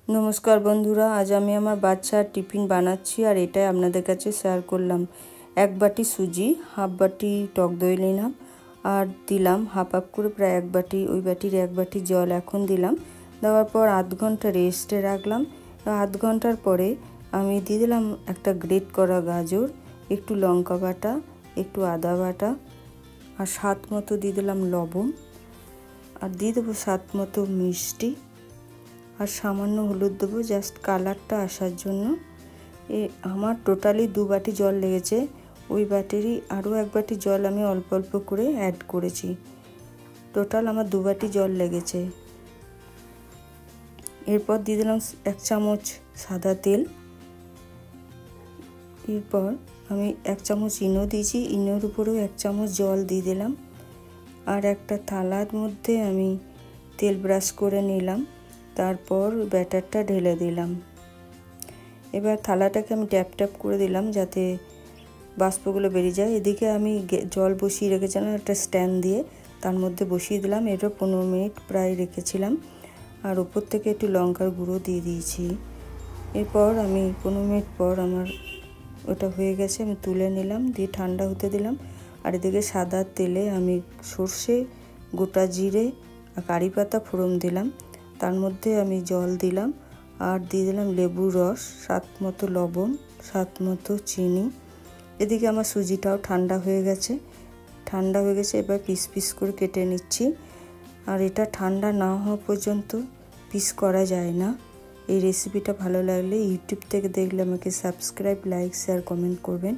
नमस्कार बंधुरा आज आमी आमार बाच्चार टिफिन बानाচ্ছি और एटाই आपनादेर काছে शेयर करलाम। एक बाटी सुजी हाफ बाटी टक दई निलाम और दिलाम हाफ हाफ करे प्राय एक बाटी ओई बाटिर एक बाटी जल एखन दिलाम। देওয়ার पर आध घंटा रेस्टे राखलाम। आध घंटार परे आमी दिये दिलाम एकटा ग्रेट करा गाजर, एकटू लंका बाटा, एकटू आदा बाटा और स्वाद मतो दिये दिलाम लवण और दिये देबो स्वाद मतो मिष्टि और सामान्य हलुद देबो जस्ट कालारटा आसार जोन्नो। आमार टोटाली दो बाटी जल लेगेছে, ওই বাটিরই আরও এক বাটি জল আমি অল্প অল্প করে অ্যাড করেছি। টোটাল আমার দু বাটি জল লেগেছে। এরপর দিয়ে দিলাম এক চামচ সাদা তেল। এরপর আমি এক চামচ ইনো দিয়েছি, ইনোর উপরেও এক চামচ জল দিয়ে দিলাম আর একটা থালার মধ্যে আমি তেল ব্রাশ করে নিলাম। তারপর ব্যাটারটা ঢেলে দিলাম। এবার থালাটাকে আমি ট্যাপ ট্যাপ করে দিলাম যাতে বাষ্পগুলো বেরিয়ে যায়। এদিকে আমি জল বসিয়ে রেখেছিলাম একটা স্ট্যান্ড দিয়ে, তার মধ্যে বসিয়ে দিলাম। এটা 15 মিনিট প্রায় রেখেছিলাম আর উপর থেকে একটু লঙ্কার গুঁড়ো দিয়ে দিয়েছি। এরপর আমি 15 মিনিট পর আমার ওটা হয়ে গেছে, আমি তুলে নিলাম, দিয়ে ঠান্ডা হতে দিলাম। আর এদিকে সাদা তেলে আমি সর্ষে, গোটা জিরে আর কারি পাতা ফোড়ন দিলাম। তার মধ্যে আমি জল দিলাম আর দিয়ে দিলাম লেবুর রস, স্বাদ মতো লবণ, স্বাদ মতো চিনি। এদিকে আমার সুজিটাও ঠান্ডা হয়ে গেছে। এবার পিস পিস করে কেটে নিচ্ছি। আর এটা ঠান্ডা না হওয়া পর্যন্ত পিস করা যায় না। এই রেসিপিটা ভালো লাগলে ইউটিউব থেকে দেখলে আমাকে সাবস্ক্রাইব, লাইক, শেয়ার, কমেন্ট করবেন।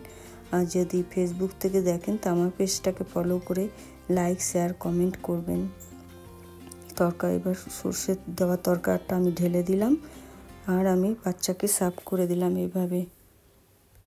আর যদি ফেসবুক থেকে দেখেন তো আমার পেজটাকে ফলো করে লাইক, শেয়ার, কমেন্ট করবেন। তরকারি এবার সর্ষে দেওয়া তরকারিটা আমি ঢেলে দিলাম আর আমি বাচ্চাকে সার্ভ করে দিলাম এভাবে।